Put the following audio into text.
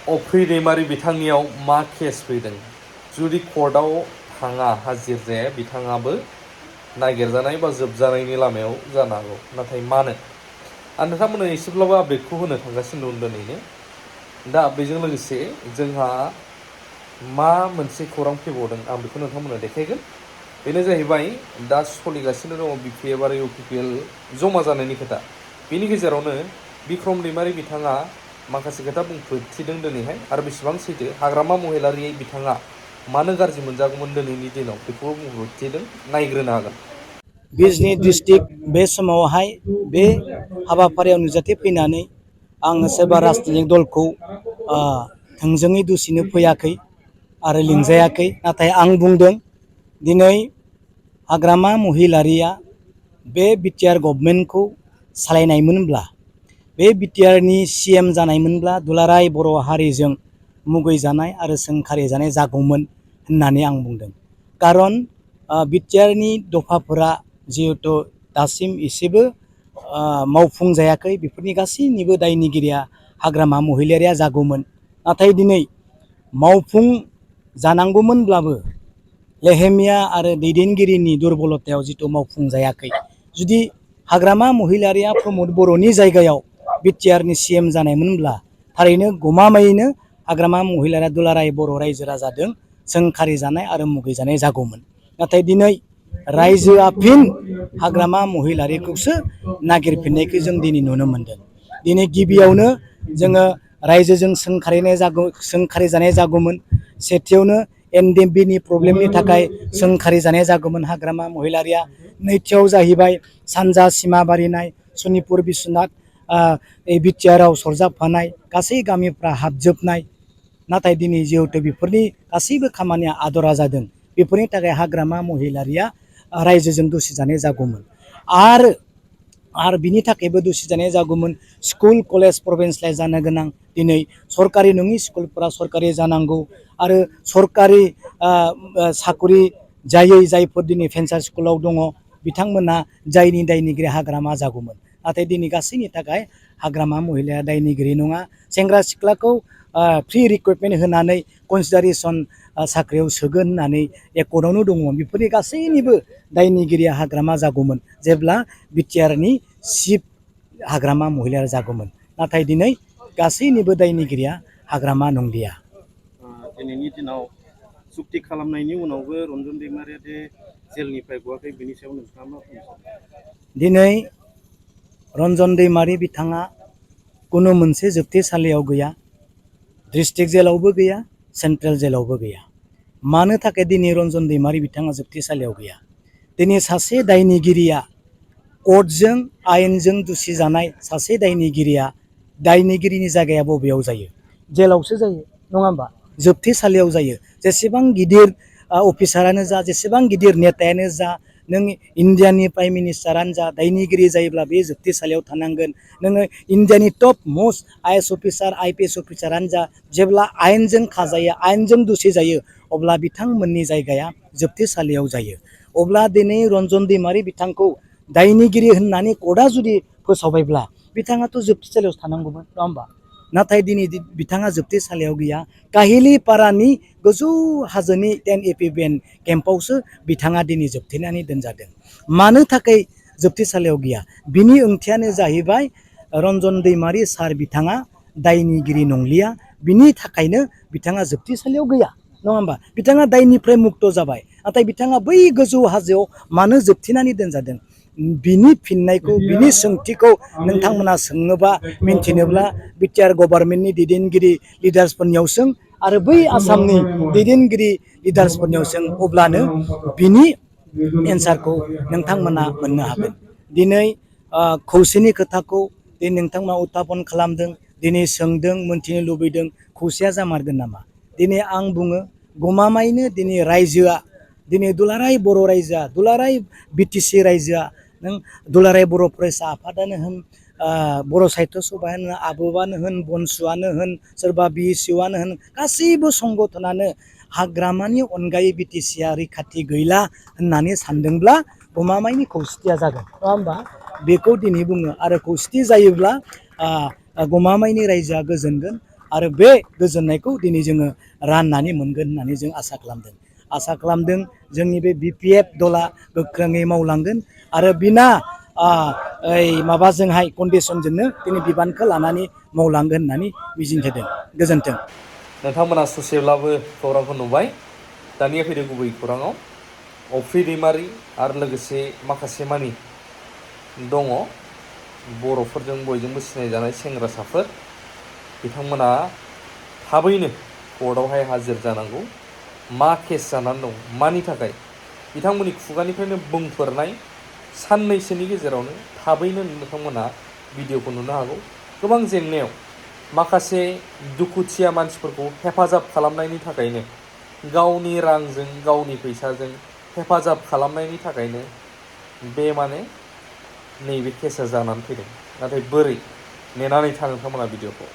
अफ्रि दैमारि बिथांनियाव मा केस फैदों जुदि कर्टआव थाङा हाजिर जाया बिथाङाबो नागिरजानाय बा जोबजानायनि लामायाव जानो हागौ नाथाय मानो आं नोंथांमोननो एसेब्लाबो आपडेटखौ होनो थांगासिनो दं दिनैनो दा बेजों लोगोसे जोंहा मा मोनसे खौरां फैबावदों आं बेखौ नोंथांमोननो देखायगोन बेनो जाहैबाय दा सोलिगासिनो दङ बिपिएफ आरो इउपिपिएल जमा जानायनि खोथा बेनि गेजेरावनो बिक्रम दैमारि बिथाङा माखासे खोथा बुंथिदों दिनैहाय आरो बेसेबां सैथो हाग्रामा महिलारि बिथाङा मानो गाज्रि मोनजागौमोन दिनैनि दिनाव बेखौ बुंथिदों नायग्रोनो हागोन। बिजनी डिस्ट्रिक्ट बे समावहाय बे हाबाफारियाव नुजाथि फैनानै आङो सोरबा राजनीतिक दलखौ थोंजोङै दुसिनो फैयाखै आरो लिंजायाखै नाथाय आं बुंदों दिनै हाग्रामा महिलारिया बे बिटिआर गभर्नमेन्टखौ सालायनायमोनब्ला बे बिटिआरनि सीएम जानायमोनब्ला दुलाराय बर' हारिजों मुगैजानाय आरो सोंखारि जानाय जागौमोन होननानै आं बुंदों। कारन बिटिआरनि दफाफोरा जिहेतु दासिम एसेबो मावफुंजायाखै बेफोरनि गासैनिबो दायनिगिरिया हाग्रामा महिलारिया जागौमोन नाथाय दिनै मावफुं जानांगौमोनब्लाबो लेहेमिया आरो दैदेनगिरिनि दुरबलतायाव जिथु मावफुंजायाखै जुदि हाग्रामा महिलारिया प्रमद बर'नि जायगायाव बिटिआरनि सीएम जानायमोनब्ला थारैनो गमामायैनो हाग्रामा महिलारिया दुलाराय बर' रायजो राजाजों सोंखारि जानाय आरो मुगैजानाय जागौमोन नाथाय दिनै रायजोआ फिन हाग्रामा महिलारिखौसो नागिरफिननायखौ जों दिनै नुनो मोनदों। दिनै गिबियावनो जोङो रायजोजों सोंखारि जानाय जागौमोन सेथियावनो एनडिएमबिनि प्रब्लेमनि थाखाय सोंखारि जानाय जागौमोन हाग्रामा महिलारिया नैथियाव जाहैबाय सानजा सिमा बारिनाय सनितपुर बिश्वनाथ बिटिआरआव सरजाबफानाय गासै गामिफ्रा हाबजोबनाय नाथाय दिनै जिहेतु बेफोरनि गासैबो खामानिया आदरा जादों बेफोरनि थाखाय हाग्रामा महिलारिया रायजोजों दुसि जानाय जागौमोन आरो बिनि थाखायबो दुसि जानाय जागौमोन स्कुल कलेज प्रभिन्सियेलाइज जानो गोनां दिनै सरकारि नङि स्कुलफोरा सरकारि जानांगौ आरो सरकारि साकरि जायै जायफोर दिनै भेन्सार स्कुलाव दङ बिथांमोना जायनि दायनिगिरि हाग्रामा जागौमोन नाथाय दिनै गासैनि थाखाय हाग्रामा महिलाया दायनिगिरि नङा सेंग्रा सिख्लाखौ फ्रि रिक्रुटमेन्ट होनानै कनसिडारेसन साख्रियाव सोगोन होननानै एकर्डआवनो दङमोन बेफोरनि गासैनिबो दायनिगिरिया हाग्रामा जागौमोन जेब्ला बिटिआरनि चिफ हाग्रामा महिलाया जागौमोन नाथाय दिनै गासैनिबो दायनिगिरिया हाग्रामा नंलिया। दिनैनि दिनाव सुक्ति खालामनायनि उनावबो रन्जन दैमारिया दे जेलनिफ्राय गवाखै बेनि सायाव नोंथाङा मा बुंनो सानो? दिनै रन्जन दैमारि बिथाङा कुनु मोनसे जोबथेसालियाव गैया डिस्ट्रिक्ट जेलावबो गैया सेन्ट्रेल जेलावबो गैया मानो थाखाय दिनै रन्जन दैमारि बिथाङा जोबथेसालियाव गैया दिनै सासे दायनिगिरिया कर्टजों आयेनजों दुसि जानाय सासे दायनिगिरिनि जायगाया बबेयाव जायो जेलावसो जायो नङा होमबा जोबथेसालियाव जायो जेसेबां गिदिर अफिसारानो जा जेसेबां गिदिर नेतायानो जा नों इन्डियानि प्राइम मिनिस्टारानो जा दायनिगिरि जायोब्ला बे जोबथेसालियाव थानांगोन नोङो इन्डियानि top most IAS officer IPS अफिसारानो जा जेब्ला आयेनजों खाजायो आयेनजों दुसि जायो अब्ला बिथांमोननि जायगाया जोबथेसालियाव जायो अब्ला दिनै रन्जन दैमारि बिथांखौ दायनिगिरि होननानै कर्टआ जुदि फोसावबायब्ला बिथाङाथ' जोबथेसालियाव थानांगौमोन नङा होमबा नाथाय दिनै बिथाङा जोबथेसालियाव गैया काहिलिपारानि गोजौ हाजोनि 10 एपिबिएन केम्पआवसो बिथाङा दिनै जोबथेनानै दोनजादों मानो थाखाय जोबथेसालियाव गैया बिनि ओंथियानो जाहैबाय रन्जन दैमारि सार बिथाङा दायनिगिरि नंलिया बिनि थाखायनो बिथाङा जोबथेसालियाव गैया नङा होमबा बिथाङा दायनिफ्राय मुक्त जाबाय नाथाय बिथाङा बै गोजौ हाजोआव मानो जोबथेनानै दोनजादों बिनि फिननायखौ बिनि सोंथिखौ नोंथांमोना सोंनोबा मिन्थिनोब्ला बिटिआर गभर्नमेन्टनि दैदेनगिरि लिडार्सफोरनियाव सों आरो बै आसामनि दैदेनगिरि लिडार्सफोरनियाव सों अब्लानो बिनि एन्सारखौ नोंथांमोना मोननो हागोन दिनै खौसेनि खोथाखौ दिनै नोंथांमोना उत्थापन खालामदों दिनै सोंदों मोन्थिनो लुबैदों खौसेया जामारगोन नामा दिनै आं बुङो गमामायैनो दिनै रायजोआ दिनै दुलाराय बर' रायजोआ दुलाराय बिटिसि रायजोआ नों दुलाराय बर' फरायसा आफादानो होन बर' साहित्य सभायानो आब'बानो होन बनसुआनो होन सोरबा बिएसइउआनो होन गासैबो संगठनानो हाग्रामानि अनगायै बिटिसिआ रैखाथि गैला होननानै सानदोंब्ला गमामायैनि खौसेथिया जागोन नङा होमबा बेखौ दिनै बुङो आरो खौसेथि जायोब्ला गमामायैनि रायजोआ गोजोनगोन आरो बे गोजोननायखौ दिनै जोङो राननानै मोनगोन होननानै जों आसा खालामदों जोंनि बे BPF दला गोख्रोङै मावलांगोन आरो बिना माबाजोंहाय कन्डिसनजोंनो दिनै बिबानखौ लानानै मावलांगोन होननानै मिजिंथिदों। गोजोन्थों। नोंथांमोना ससेब्लाबो खौरांखौ नुबाय। दानिया फैदो गुबै खौराङाव। अफ्रि दैमारि आरो लोगोसे माखासे मानि दङ बर'फोरजों बयजोंबो सिनायजानाय सेंग्रासाफोर, बिथांमोना थाबैनो कर्टआवहाय हाजिर जानांगौ। मा केस जानानै दं, मानि थाखाय, बिथांमोननि खुगानिफ्रायनो बुंफोरनाय साननैसोनि गेजेरावनो थाबैनो नोंथांमोना भिडिअखौ नुनो हागौ। गोबां जेंनायाव माखासे दुखुथिया मानसिफोरखौ हेफाजाब खालामनायनि थाखायनो, गावनि रांजों गावनि फैसाजों हेफाजाब खालामनायनि थाखायनो बे नैबे केसा जानानै फैदों। नाथाय बोरै, नेनानै था नोंथांमोना भिडिअखौ।